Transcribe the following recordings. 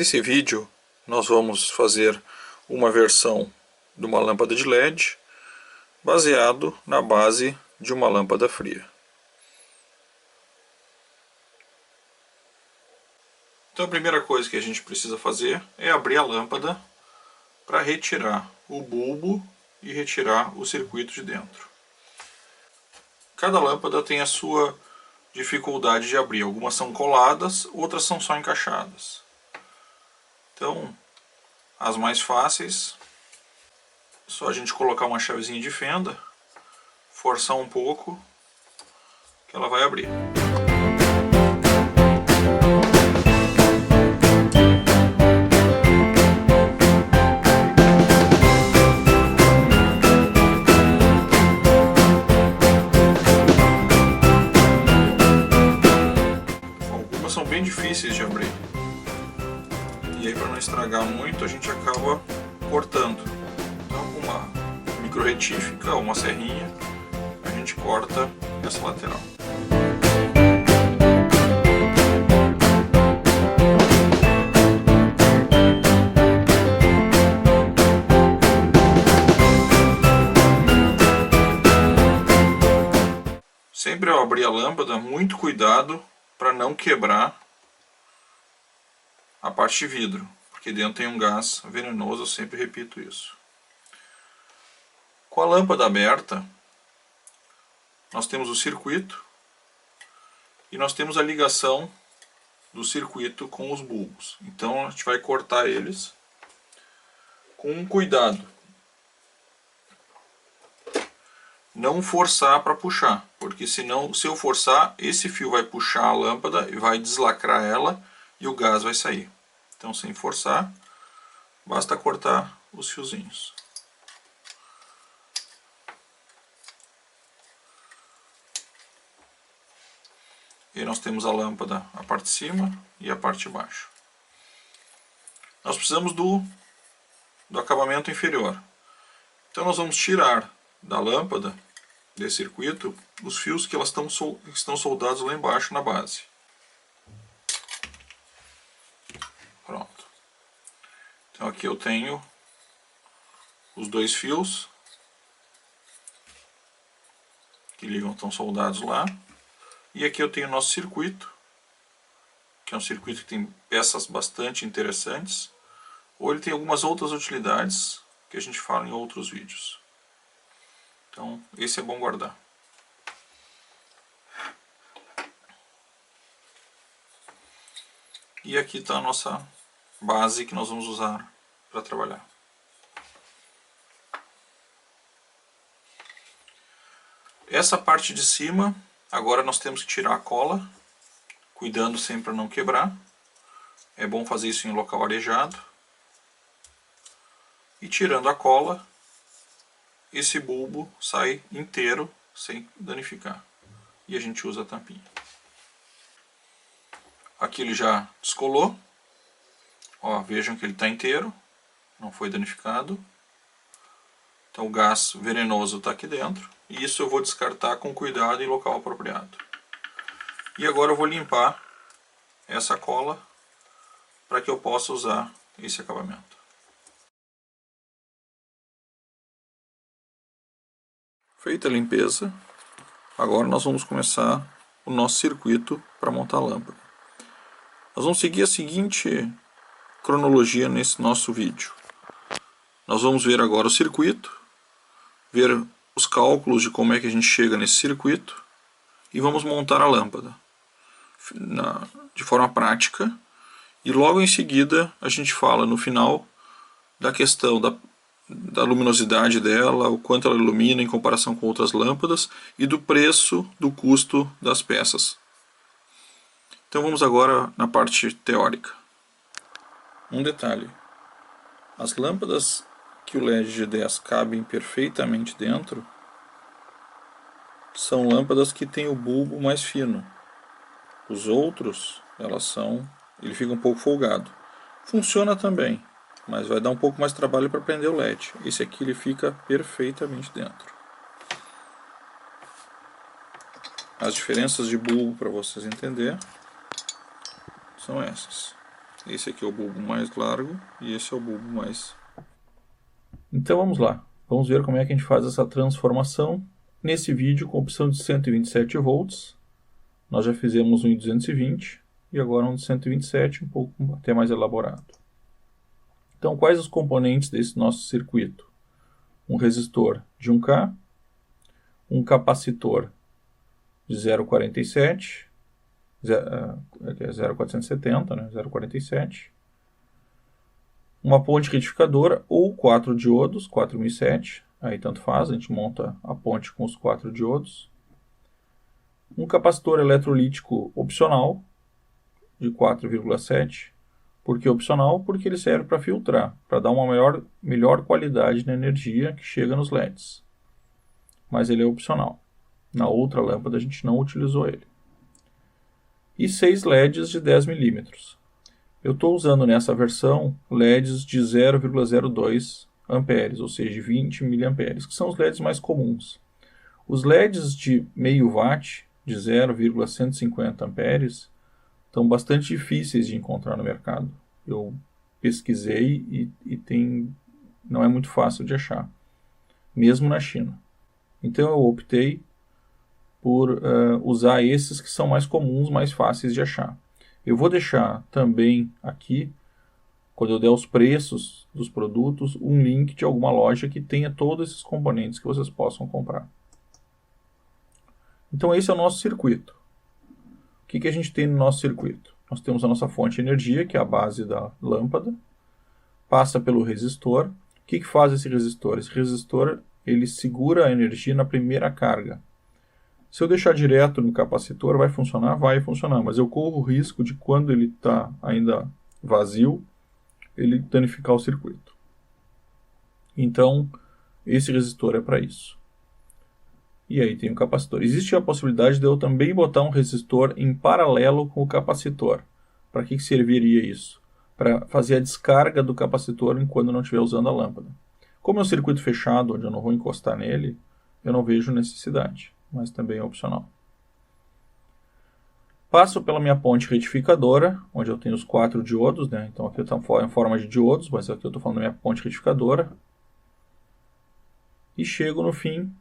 Nesse vídeo nós vamos fazer uma versão de uma lâmpada de LED baseado na base de uma lâmpada fria. Então a primeira coisa que a gente precisa fazer é abrir a lâmpada para retirar o bulbo e retirar o circuito de dentro. Cada lâmpada tem a sua dificuldade de abrir. Algumas são coladas, outras são só encaixadas. Então, as mais fáceis, é só a gente colocar uma chavezinha de fenda, forçar um pouco, que ela vai abrir. Algumas são bem difíceis de abrir. E aí, para não estragar muito, a gente acaba cortando. Então, com uma micro retífica ou uma serrinha, a gente corta essa lateral. Sempre ao abrir a lâmpada, muito cuidado para não quebrar a parte de vidro, porque dentro tem um gás venenoso, eu sempre repito isso. Com a lâmpada aberta, nós temos o circuito e nós temos a ligação do circuito com os bulbos. Então a gente vai cortar eles com cuidado. Não forçar para puxar, porque senão, se eu forçar, esse fio vai puxar a lâmpada e vai deslacrar ela e o gás vai sair. Então, sem forçar, basta cortar os fiozinhos. E aí nós temos a lâmpada, a parte de cima e a parte de baixo. Nós precisamos do acabamento inferior. Então nós vamos tirar da lâmpada, desse circuito, os fios que elas estão soldados lá embaixo na base. Pronto. Então aqui eu tenho os dois fios que ligam, estão soldados lá. E aqui eu tenho o nosso circuito, que é um circuito que tem peças bastante interessantes. Ou ele tem algumas outras utilidades que a gente fala em outros vídeos. Então esse é bom guardar. E aqui está a nossa base que nós vamos usar para trabalhar. Essa parte de cima, agora nós temos que tirar a cola, cuidando sempre para não quebrar. É bom fazer isso em local arejado. E tirando a cola, esse bulbo sai inteiro sem danificar. E a gente usa a tampinha. Aqui ele já descolou. Ó, vejam que ele está inteiro, não foi danificado. Então o gás venenoso está aqui dentro. E isso eu vou descartar com cuidado em local apropriado. E agora eu vou limpar essa cola para que eu possa usar esse acabamento. Feita a limpeza, agora nós vamos começar o nosso circuito para montar a lâmpada. Nós vamos seguir a seguinte cronologia nesse nosso vídeo. Nós vamos ver agora o circuito, ver os cálculos de como é que a gente chega nesse circuito e vamos montar a lâmpada de forma prática. E logo em seguida a gente fala no final da questão da luminosidade dela, o quanto ela ilumina em comparação com outras lâmpadas e do preço, do custo das peças. Então vamos agora na parte teórica. Um detalhe: as lâmpadas que o LED G10 cabem perfeitamente dentro são lâmpadas que têm o bulbo mais fino. Os outros, ele fica um pouco folgado. Funciona também, mas vai dar um pouco mais de trabalho para prender o LED. Esse aqui ele fica perfeitamente dentro. As diferenças de bulbo, para vocês entenderem, são essas. Esse aqui é o bulbo mais largo e esse é o bulbo mais... Então vamos lá. Vamos ver como é que a gente faz essa transformação. Nesse vídeo, com a opção de 127 volts, nós já fizemos um em 220 e agora um de 127, um pouco até mais elaborado. Então, quais os componentes desse nosso circuito? Um resistor de 1K, um capacitor de 0,47, 0,470, né? 0,47, uma ponte retificadora ou 4 diodos, 4007, aí tanto faz, a gente monta a ponte com os 4 diodos, um capacitor eletrolítico opcional de 4,7, por que opcional? Porque ele serve para filtrar, para dar uma melhor qualidade na energia que chega nos LEDs, mas ele é opcional. Na outra lâmpada a gente não utilizou ele. E 6 LEDs de 10 milímetros. Eu estou usando nessa versão LEDs de 0,02 amperes, ou seja, 20 miliamperes, que são os LEDs mais comuns. Os LEDs de meio watt, de 0,150 amperes, estão bastante difíceis de encontrar no mercado. Eu pesquisei e não é muito fácil de achar, mesmo na China. Então eu optei por usar esses que são mais comuns, mais fáceis de achar. Eu vou deixar também aqui, quando eu der os preços dos produtos, um link de alguma loja que tenha todos esses componentes que vocês possam comprar. Então esse é o nosso circuito. O que a gente tem no nosso circuito? Nós temos a nossa fonte de energia, que é a base da lâmpada, passa pelo resistor. O que faz esse resistor? Esse resistor ele segura a energia na primeira carga. Se eu deixar direto no capacitor, vai funcionar? Vai funcionar, mas eu corro o risco de, quando ele está ainda vazio, ele danificar o circuito. Então, esse resistor é para isso. E aí tem o capacitor. Existe a possibilidade de eu também botar um resistor em paralelo com o capacitor. Para que serviria isso? Para fazer a descarga do capacitor enquanto não estiver usando a lâmpada. Como é um circuito fechado, onde eu não vou encostar nele, eu não vejo necessidade, mas também é opcional. Passo pela minha ponte retificadora, onde eu tenho os 4 diodos, né? Então aqui está em forma de diodos, mas aqui eu estou falando da minha ponte retificadora. E chego no fim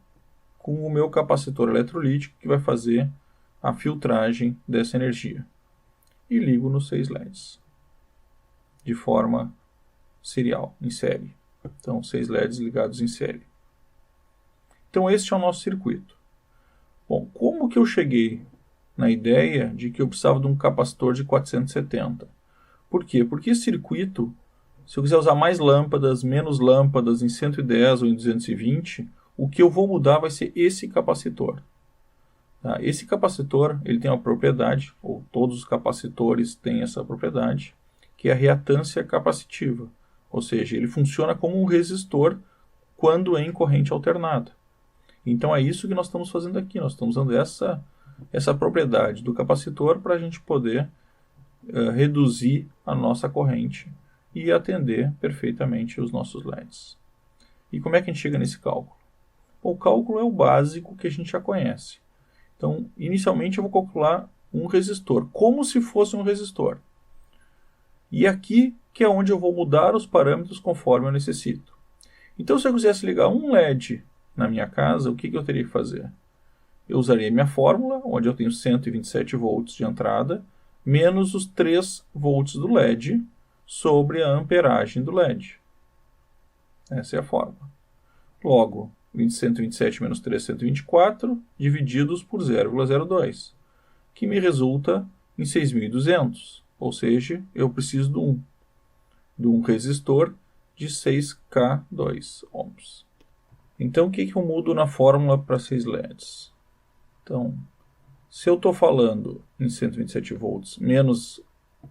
com o meu capacitor eletrolítico, que vai fazer a filtragem dessa energia. E ligo nos 6 LEDs, de forma serial, em série. Então, 6 LEDs ligados em série. Então, este é o nosso circuito. Bom, como que eu cheguei na ideia de que eu precisava de um capacitor de 470? Por quê? Porque esse circuito, se eu quiser usar mais lâmpadas, menos lâmpadas em 110 ou em 220, o que eu vou mudar vai ser esse capacitor. Tá? Esse capacitor ele tem uma propriedade, ou todos os capacitores têm essa propriedade, que é a reatância capacitiva. Ou seja, ele funciona como um resistor quando é em corrente alternada. Então é isso que nós estamos fazendo aqui. Nós estamos usando essa propriedade do capacitor para a gente poder reduzir a nossa corrente e atender perfeitamente os nossos LEDs. E como é que a gente chega nesse cálculo? O cálculo é o básico que a gente já conhece. Então, inicialmente eu vou calcular um resistor, como se fosse um resistor. E aqui que é onde eu vou mudar os parâmetros conforme eu necessito. Então, se eu quisesse ligar um LED na minha casa, o que eu teria que fazer? Eu usaria minha fórmula, onde eu tenho 127 volts de entrada, menos os 3 volts do LED sobre a amperagem do LED. Essa é a fórmula. Logo, 127 menos 3, 124, divididos por 0,02, que me resulta em 6.200. Ou seja, eu preciso de um resistor de 6K2 ohms. Então, o que eu mudo na fórmula para 6 LEDs? Então, se eu estou falando em 127 volts menos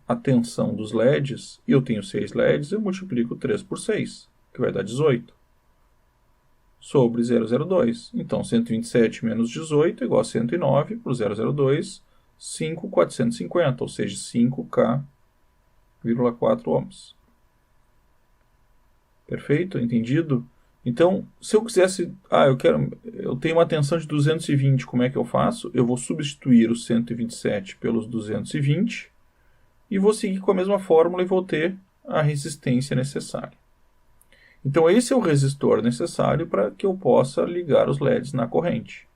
a tensão dos LEDs, e eu tenho 6 LEDs, eu multiplico 3 por 6, que vai dar 18, sobre 0,02. Então, 127 menos 18 é igual a 109 por 0,02, 5.450, ou seja, 5K,4 ohms. Perfeito? Entendido? Então, se eu quisesse, eu tenho uma tensão de 220, como é que eu faço? Eu vou substituir os 127 pelos 220 e vou seguir com a mesma fórmula e vou ter a resistência necessária. Então esse é o resistor necessário para que eu possa ligar os LEDs na corrente.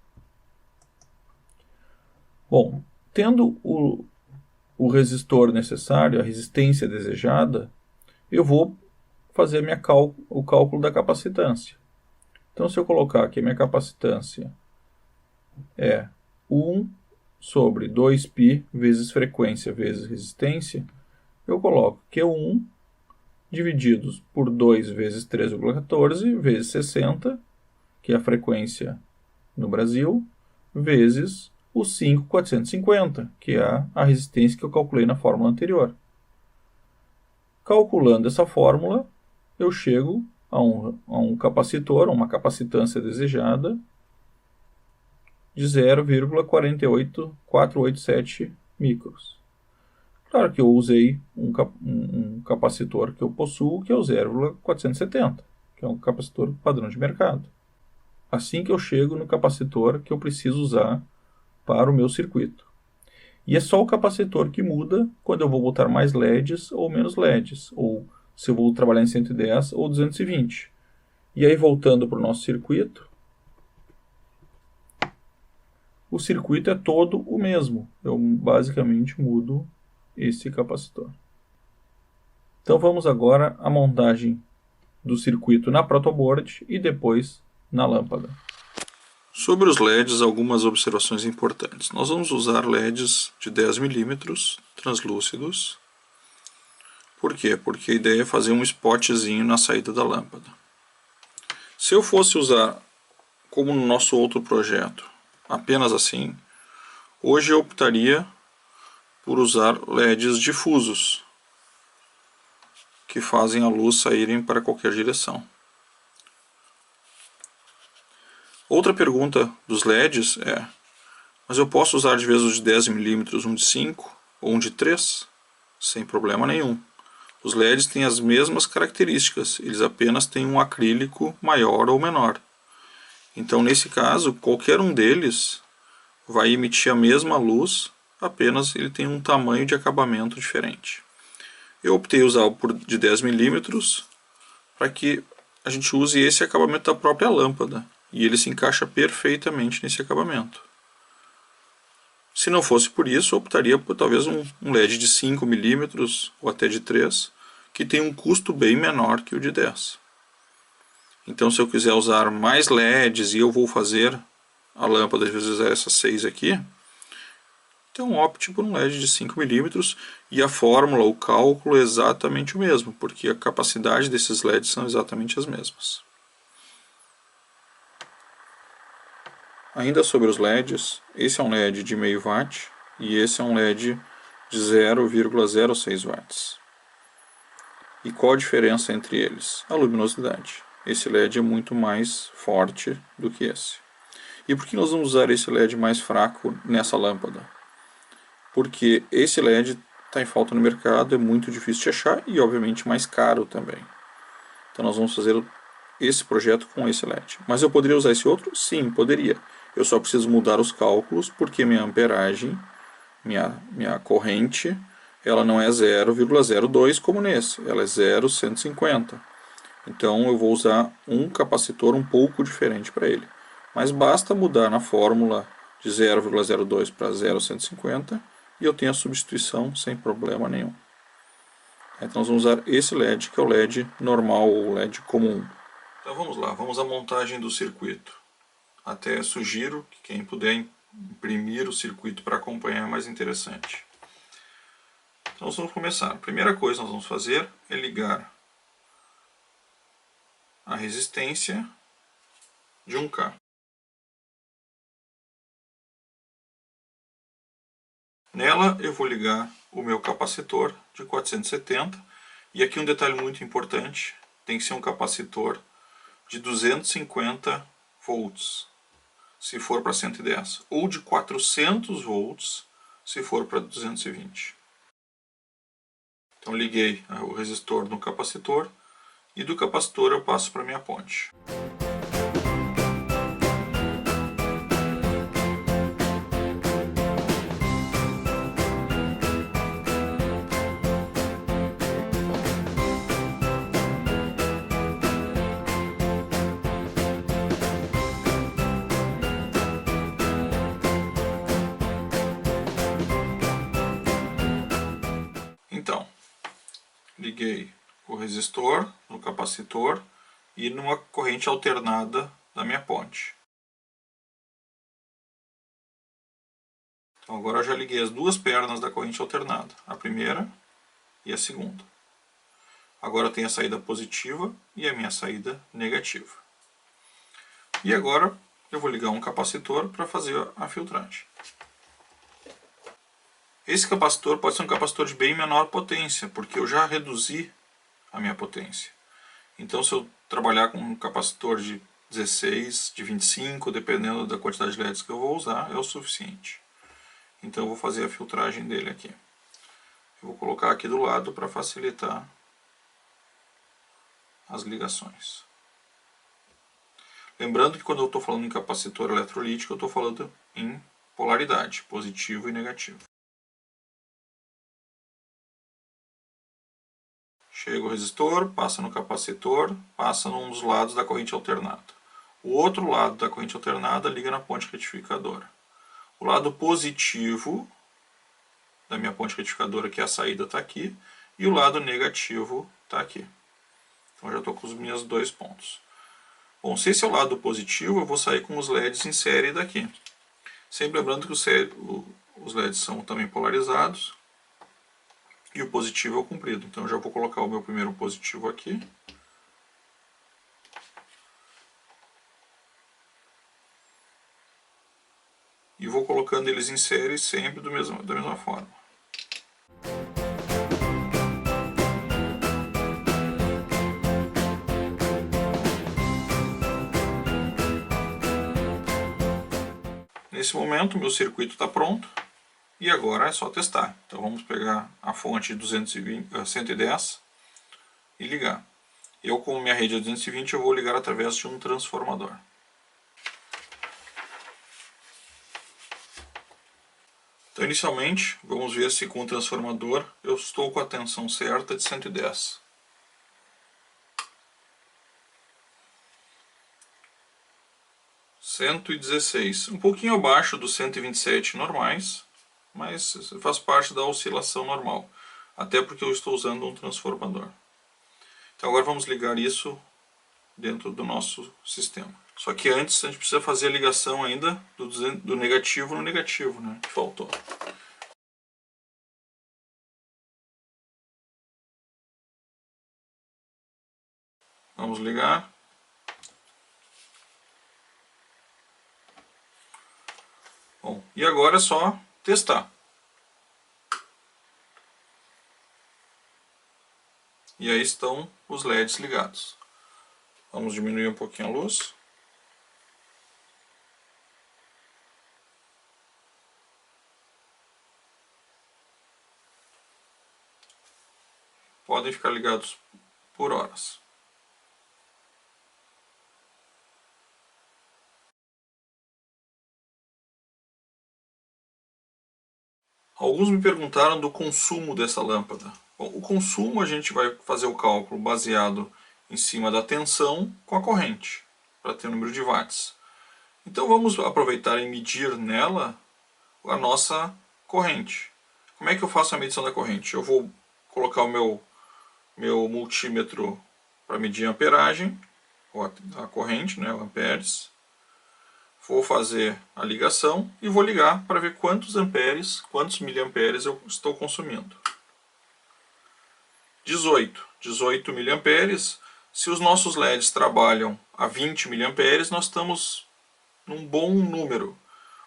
Bom, tendo o resistor necessário, a resistência desejada, eu vou fazer o cálculo da capacitância. Então, se eu colocar aqui a minha capacitância é 1 sobre 2π vezes frequência vezes resistência, eu coloco Q1 divididos por 2 vezes 3,14 vezes 60, que é a frequência no Brasil, vezes o 5.450, que é a resistência que eu calculei na fórmula anterior. Calculando essa fórmula, eu chego a um capacitor, uma capacitância desejada, de 0,48487 micros. Claro que eu usei um capacitor que eu possuo, que é o 0,470, que é um capacitor padrão de mercado. Assim que eu chego no capacitor que eu preciso usar para o meu circuito. E é só o capacitor que muda quando eu vou botar mais LEDs ou menos LEDs, ou se eu vou trabalhar em 110 ou 220. E aí, voltando para o nosso circuito, o circuito é todo o mesmo. Eu basicamente mudo esse capacitor. Então vamos agora à montagem do circuito na protoboard e depois na lâmpada. Sobre os LEDs, algumas observações importantes. Nós vamos usar LEDs de 10 mm translúcidos. Por quê? Porque a ideia é fazer um spotzinho na saída da lâmpada. Se eu fosse usar, como no nosso outro projeto, apenas assim, hoje eu optaria por usar LEDs difusos, que fazem a luz saírem para qualquer direção. Outra pergunta dos LEDs é: mas eu posso usar de vez os de 10 mm um de 5 ou um de 3? Sem problema nenhum. Os LEDs têm as mesmas características, eles apenas têm um acrílico maior ou menor. Então, nesse caso, qualquer um deles vai emitir a mesma luz, apenas ele tem um tamanho de acabamento diferente. Eu optei usar o de 10 mm para que a gente use esse acabamento da própria lâmpada, e ele se encaixa perfeitamente nesse acabamento. Se não fosse por isso, eu optaria por talvez um LED de 5 mm ou até de 3, que tem um custo bem menor que o de 10. Então, se eu quiser usar mais LEDs e eu vou fazer a lâmpada, às vezes essas 6 aqui, então opte por um LED de 5 mm e a fórmula, o cálculo é exatamente o mesmo, porque a capacidade desses LEDs são exatamente as mesmas. Ainda sobre os LEDs, esse é um LED de meio watt e esse é um LED de 0,06 watts. E qual a diferença entre eles? A luminosidade. Esse LED é muito mais forte do que esse. E por que nós vamos usar esse LED mais fraco nessa lâmpada? Porque esse LED está em falta no mercado, é muito difícil de achar e obviamente mais caro também. Então nós vamos fazer esse projeto com esse LED. Mas eu poderia usar esse outro? Sim, poderia. Eu só preciso mudar os cálculos, porque minha amperagem, minha corrente, ela não é 0,02 como nesse, ela é 0,150. Então eu vou usar um capacitor um pouco diferente para ele. Mas basta mudar na fórmula de 0,02 para 0,150 e eu tenho a substituição sem problema nenhum. Então nós vamos usar esse LED, que é o LED normal ou LED comum. Então vamos lá, vamos à montagem do circuito. Até sugiro que quem puder imprimir o circuito para acompanhar é mais interessante. Então nós vamos começar. A primeira coisa que nós vamos fazer é ligar a resistência de 1K. Nela eu vou ligar o meu capacitor de 470. E aqui um detalhe muito importante, tem que ser um capacitor de 250 volts. Se for para 110, ou de 400 volts, se for para 220. Então liguei o resistor no capacitor, e do capacitor eu passo para a minha ponte. liguei o resistor no capacitor e numa corrente alternada da minha ponte. Então agora eu já liguei as duas pernas da corrente alternada, a primeira e a segunda. Agora eu tenho a saída positiva e a minha saída negativa. E agora eu vou ligar um capacitor para fazer a filtragem. Esse capacitor pode ser um capacitor de bem menor potência, porque eu já reduzi a minha potência. Então se eu trabalhar com um capacitor de 16, de 25, dependendo da quantidade de LEDs que eu vou usar, é o suficiente. Então eu vou fazer a filtragem dele aqui. Eu vou colocar aqui do lado para facilitar as ligações. Lembrando que quando eu estou falando em capacitor eletrolítico, eu estou falando em polaridade, positivo e negativo. Chega o resistor, passa no capacitor, passa num dos lados da corrente alternada. O outro lado da corrente alternada liga na ponte retificadora. O lado positivo da minha ponte retificadora, que é a saída, está aqui, e o lado negativo está aqui. Então já estou com os meus dois pontos. Bom, se esse é o lado positivo, eu vou sair com os LEDs em série daqui. Sempre lembrando que os LEDs são também polarizados e o positivo é o comprido. Então eu já vou colocar o meu primeiro positivo aqui. E vou colocando eles em série sempre da mesma forma. Nesse momento, meu circuito está pronto e agora é só testar. Então vamos pegar a fonte 110 e ligar. Eu, como minha rede é 220, eu vou ligar através de um transformador. Então inicialmente, vamos ver se com o transformador eu estou com a tensão certa de 110. (116), um pouquinho abaixo dos 127 normais, mas faz parte da oscilação normal, até porque eu estou usando um transformador. Então agora vamos ligar isso dentro do nosso sistema. Só que antes a gente precisa fazer a ligação ainda do negativo no negativo, né, que faltou. Vamos ligar. Bom, e agora é só testar. E aí estão os LEDs ligados. Vamos diminuir um pouquinho a luz. Podem ficar ligados por horas. Alguns me perguntaram do consumo dessa lâmpada. Bom, o consumo a gente vai fazer o cálculo baseado em cima da tensão com a corrente, para ter o número de watts. Então vamos aproveitar e medir nela a nossa corrente. Como é que eu faço a medição da corrente? Eu vou colocar o meu multímetro para medir a amperagem, a corrente, né, o amperes. Vou fazer a ligação e vou ligar para ver quantos amperes, quantos miliamperes eu estou consumindo. 18 miliamperes. Se os nossos LEDs trabalham a 20 miliamperes, nós estamos num bom número.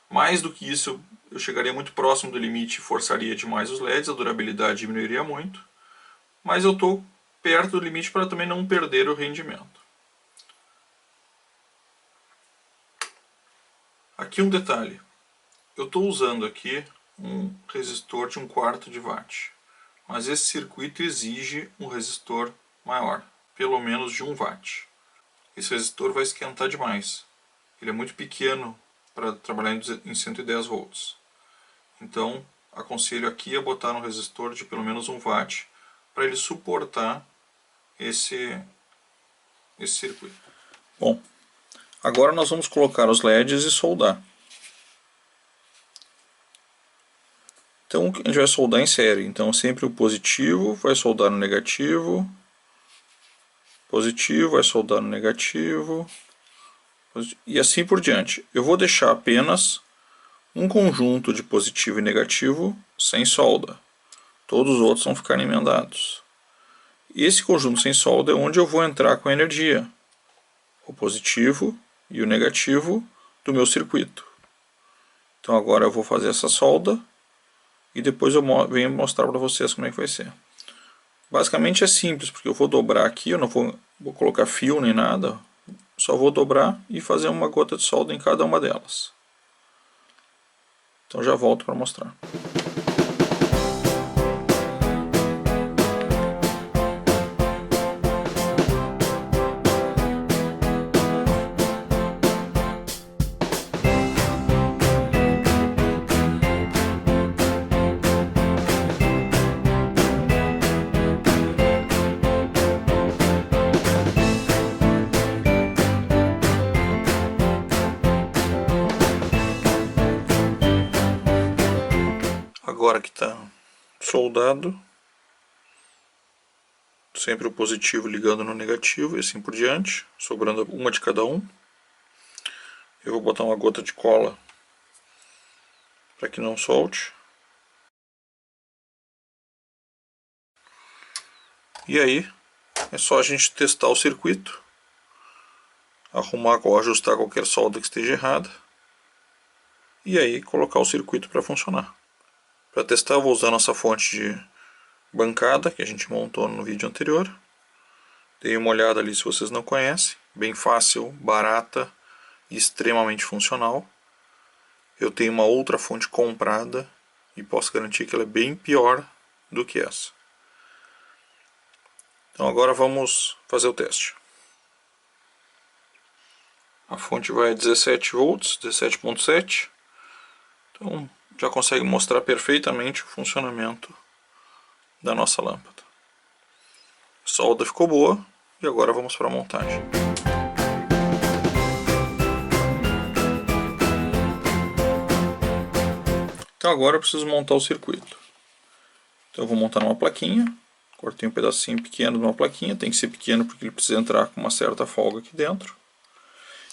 Mais do que isso, eu chegaria muito próximo do limite e forçaria demais os LEDs, a durabilidade diminuiria muito. Mas eu estou perto do limite para também não perder o rendimento. Aqui um detalhe, eu estou usando aqui um resistor de 1/4 de watt, mas esse circuito exige um resistor maior, pelo menos de 1 watt. Esse resistor vai esquentar demais, ele é muito pequeno para trabalhar em 110 volts. Então aconselho aqui a botar um resistor de pelo menos 1 watt para ele suportar esse circuito. Bom, agora nós vamos colocar os LEDs e soldar. Então a gente vai soldar em série. Então sempre o positivo vai soldar no negativo. Positivo vai soldar no negativo. E assim por diante. Eu vou deixar apenas um conjunto de positivo e negativo sem solda. Todos os outros vão ficar emendados. E esse conjunto sem solda é onde eu vou entrar com a energia. O positivo e o negativo do meu circuito. Então agora eu vou fazer essa solda e depois eu venho mostrar para vocês como é que vai ser. Basicamente é simples, porque eu vou dobrar aqui, eu não vou colocar fio nem nada, só vou dobrar e fazer uma gota de solda em cada uma delas. Então já volto para mostrar. Agora que está soldado, sempre o positivo ligando no negativo e assim por diante, sobrando uma de cada um. Eu vou botar uma gota de cola para que não solte. E aí é só a gente testar o circuito, arrumar ou ajustar qualquer solda que esteja errada e aí colocar o circuito para funcionar. Para testar eu vou usar nossa fonte de bancada que a gente montou no vídeo anterior. Dei uma olhada ali se vocês não conhecem. Bem fácil, barata e extremamente funcional. Eu tenho uma outra fonte comprada e posso garantir que ela é bem pior do que essa. Então agora vamos fazer o teste. A fonte vai a 17 volts, 17.7. Então já consegue mostrar perfeitamente o funcionamento da nossa lâmpada. A solda ficou boa e agora vamos para a montagem. Então agora eu preciso montar o circuito. Então eu vou montar numa plaquinha. Cortei um pedacinho pequeno de uma plaquinha. Tem que ser pequeno porque ele precisa entrar com uma certa folga aqui dentro.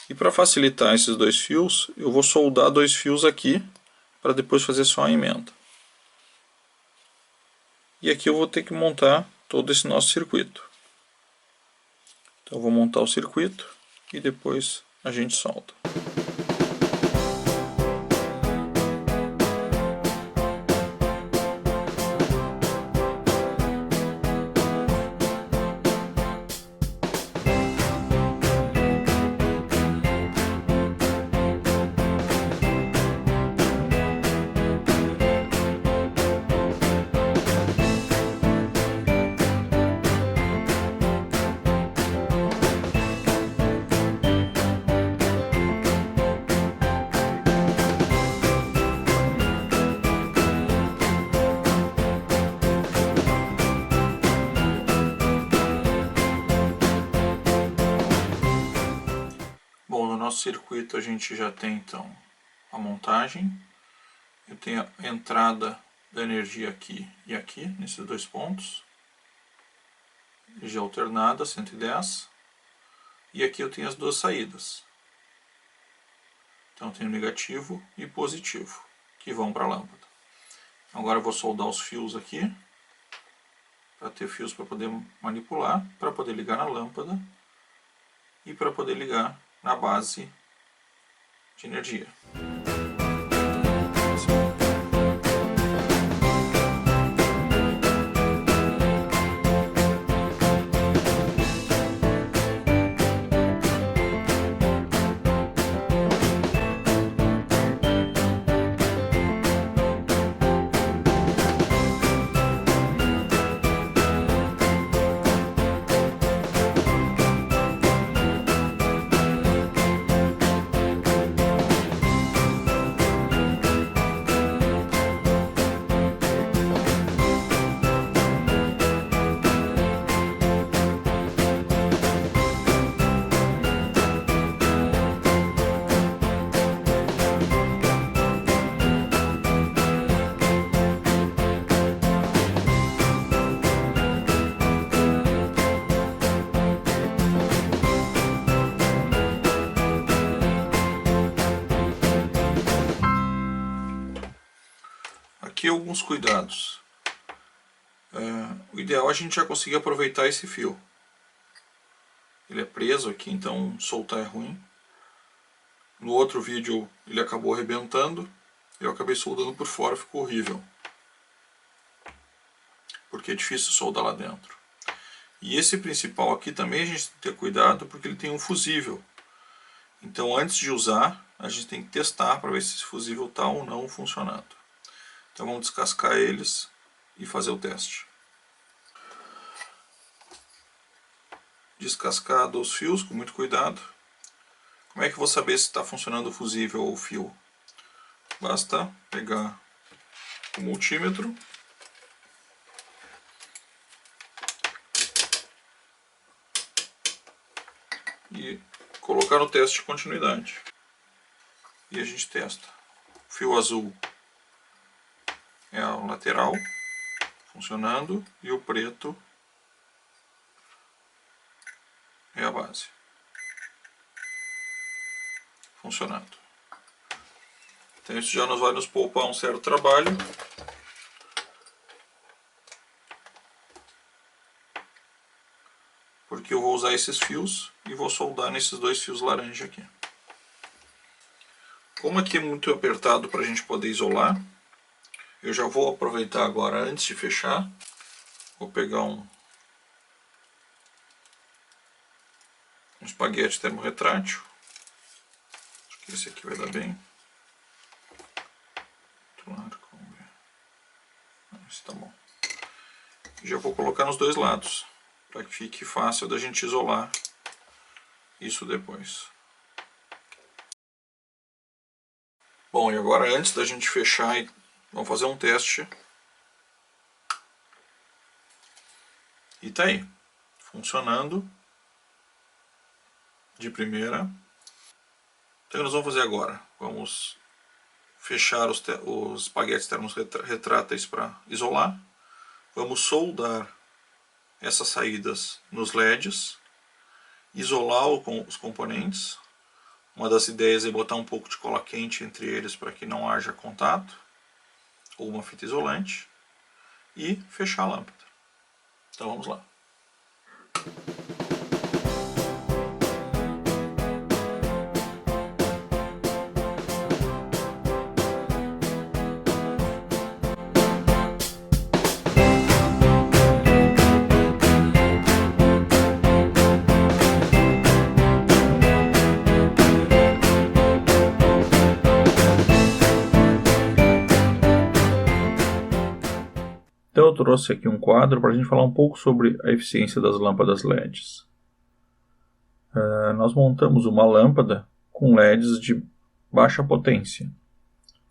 E para facilitar esses dois fios, eu vou soldar dois fios aqui para depois fazer só a emenda. E aqui eu vou ter que montar todo esse nosso circuito. Então eu vou montar o circuito e depois a gente solda. Bom, no nosso circuito a gente já tem então a montagem. Eu tenho a entrada da energia aqui e aqui, nesses dois pontos. Energia alternada, 110. E aqui eu tenho as duas saídas. Então eu tenho negativo e positivo, que vão para a lâmpada. Agora eu vou soldar os fios aqui, para ter fios para poder manipular, para poder ligar na lâmpada e para poder ligar na base de energia. Aqui alguns cuidados. O ideal é a gente já conseguir aproveitar esse fio. Ele é preso aqui, então soltar é ruim. No outro vídeo ele acabou arrebentando. Eu acabei soldando por fora, ficou horrível. Porque é difícil soldar lá dentro. E esse principal aqui também a gente tem que ter cuidado porque ele tem um fusível. Então antes de usar, a gente tem que testar para ver se esse fusível está ou não funcionando. Então vamos descascar eles e fazer o teste. Descascado os fios com muito cuidado. Como é que eu vou saber se está funcionando o fusível ou o fio? Basta pegar o multímetro e colocar no teste de continuidade. E a gente testa. O fio azul é a lateral funcionando e o preto é a base funcionando. Então isso já vai nos poupar um certo trabalho. Porque eu vou usar esses fios e vou soldar nesses dois fios laranja aqui. Como aqui é muito apertado para a gente poder isolar, eu já vou aproveitar agora antes de fechar. Vou pegar um espaguete termorretrátil. Acho que esse aqui vai dar bem. Claro, vamos ver. Esse tá bom. Já vou colocar nos dois lados, para que fique fácil da gente isolar isso depois. Bom, e agora antes da gente fechar, vamos fazer um teste. E tá aí, funcionando de primeira. Então o que nós vamos fazer agora? Vamos fechar os espaguetes termorretráteis para isolar. Vamos soldar essas saídas nos LEDs, isolar os componentes. Uma das ideias é botar um pouco de cola quente entre eles para que não haja contato, ou uma fita isolante, e fechar a lâmpada. Então vamos lá. Então eu trouxe aqui um quadro para a gente falar um pouco sobre a eficiência das lâmpadas LEDs. Nós montamos uma lâmpada com LEDs de baixa potência.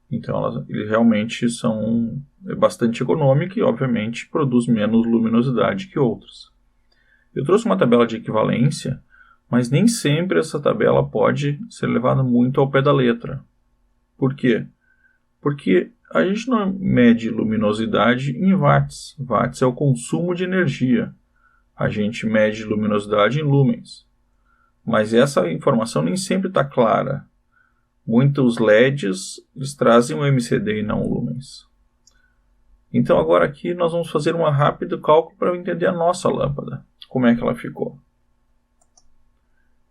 Então eles realmente são bastante econômicos e obviamente produzem menos luminosidade que outras. Eu trouxe uma tabela de equivalência, mas nem sempre essa tabela pode ser levada muito ao pé da letra. Por quê? Porque a gente não mede luminosidade em watts. Watts é o consumo de energia. A gente mede luminosidade em lumens. Mas essa informação nem sempre está clara. Muitos LEDs eles trazem um MCD e não lumens. Então agora aqui nós vamos fazer um rápido cálculo para entender a nossa lâmpada. Como é que ela ficou.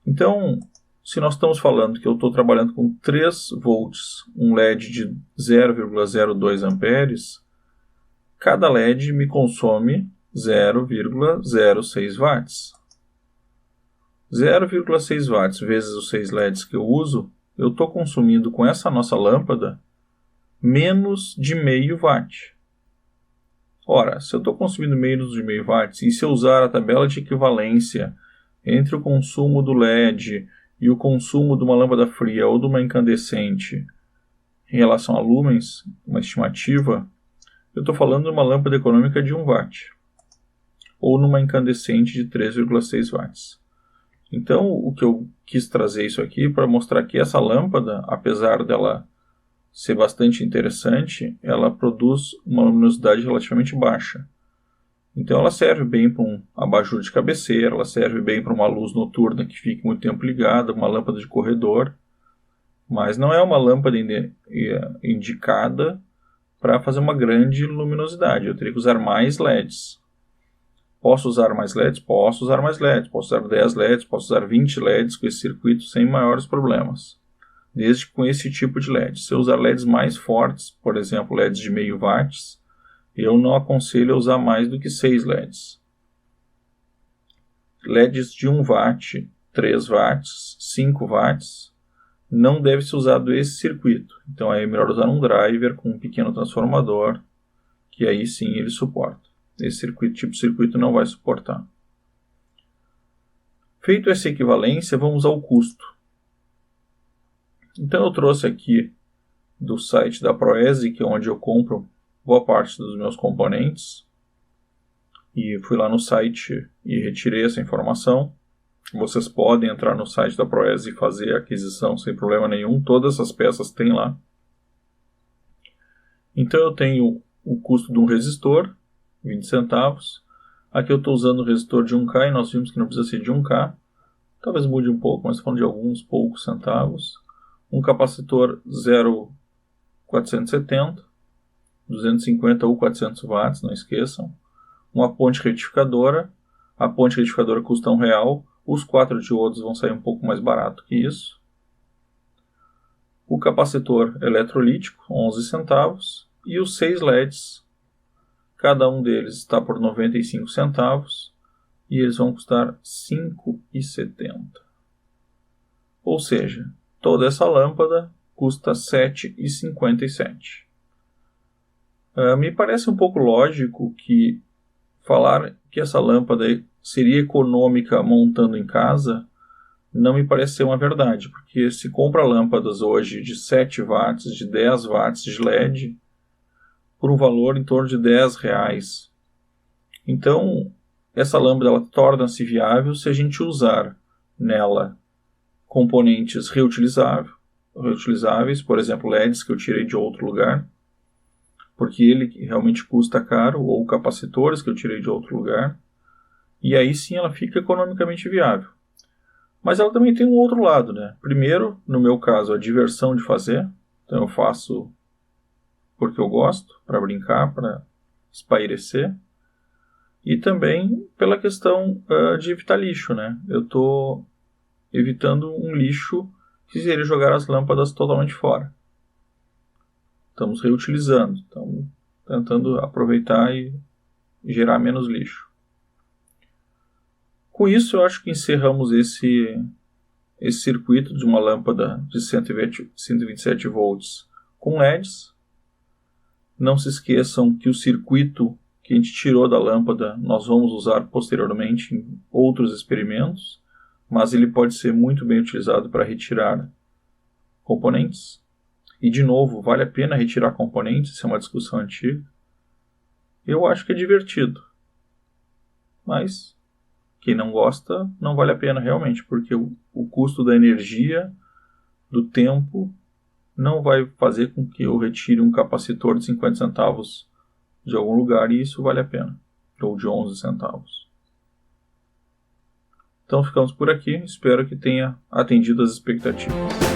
Então, se nós estamos falando que eu estou trabalhando com 3 volts, um LED de 0,02 amperes, cada LED me consome 0,06 watts. 0,6 watts vezes os 6 LEDs que eu uso, eu estou consumindo com essa nossa lâmpada menos de meio watt. Ora, se eu estou consumindo menos de meio watt, e se eu usar a tabela de equivalência entre o consumo do LED e o consumo de uma lâmpada fria ou de uma incandescente em relação a lumens, uma estimativa, eu estou falando de uma lâmpada econômica de 1 watt ou numa incandescente de 3,6 watts. Então, o que eu quis trazer isso aqui para mostrar que essa lâmpada, apesar dela ser bastante interessante, ela produz uma luminosidade relativamente baixa. Então ela serve bem para um abajur de cabeceira, ela serve bem para uma luz noturna que fique muito tempo ligada, uma lâmpada de corredor, mas não é uma lâmpada indicada para fazer uma grande luminosidade. Eu teria que usar mais LEDs. Posso usar mais LEDs? Posso usar mais LEDs. Posso usar 10 LEDs, posso usar 20 LEDs com esse circuito sem maiores problemas. Desde com esse tipo de LED. Se eu usar LEDs mais fortes, por exemplo, LEDs de meio watts, eu não aconselho a usar mais do que 6 LEDs. LEDs de 1 watt, 3 watts, 5 watts, não deve ser usado esse circuito. Então é melhor usar um driver com um pequeno transformador, que aí sim ele suporta. Esse tipo de circuito não vai suportar. Feito essa equivalência, vamos ao custo. Então eu trouxe aqui do site da Proesi, que é onde eu compro boa parte dos meus componentes, e fui lá no site e retirei essa informação. Vocês podem entrar no site da Proesi e fazer a aquisição sem problema nenhum. Todas essas peças tem lá. Então eu tenho o custo de um resistor, 20 centavos. Aqui eu estou usando o resistor de 1K e nós vimos que não precisa ser de 1K. Talvez mude um pouco, mas falando de alguns poucos centavos. Um capacitor 0,470, 250 ou 400 watts, não esqueçam. Uma ponte retificadora. A ponte retificadora custa R$1. Os 4 diodos vão sair um pouco mais barato que isso. O capacitor eletrolítico, 11 centavos. E os 6 LEDs, cada um deles está por 95 centavos. E eles vão custar R$ 5,70. Ou seja, toda essa lâmpada custa R$ 7,57. Me parece um pouco lógico que falar que essa lâmpada seria econômica montando em casa não me parece ser uma verdade, porque se compra lâmpadas hoje de 7 watts, de 10 watts de LED, por um valor em torno de R$10. Então, essa lâmpada ela torna-se viável se a gente usar nela componentes reutilizáveis, por exemplo, LEDs que eu tirei de outro lugar, porque ele realmente custa caro, ou capacitores que eu tirei de outro lugar, e aí sim ela fica economicamente viável. Mas ela também tem um outro lado, né? Primeiro, no meu caso, a diversão de fazer, então eu faço porque eu gosto, para brincar, para espairecer, e também pela questão de evitar lixo, né? Eu estou evitando um lixo que seria jogar as lâmpadas totalmente fora. Estamos reutilizando, estamos tentando aproveitar e gerar menos lixo. Com isso, eu acho que encerramos esse circuito de uma lâmpada de 127 volts com LEDs. Não se esqueçam que o circuito que a gente tirou da lâmpada nós vamos usar posteriormente em outros experimentos, mas ele pode ser muito bem utilizado para retirar componentes. E, de novo, vale a pena retirar componentes? Isso é uma discussão antiga. Eu acho que é divertido. Mas, quem não gosta, não vale a pena realmente, porque o custo da energia, do tempo, não vai fazer com que eu retire um capacitor de 50 centavos de algum lugar, e isso vale a pena. Ou de 11 centavos. Então, ficamos por aqui. Espero que tenha atendido as expectativas.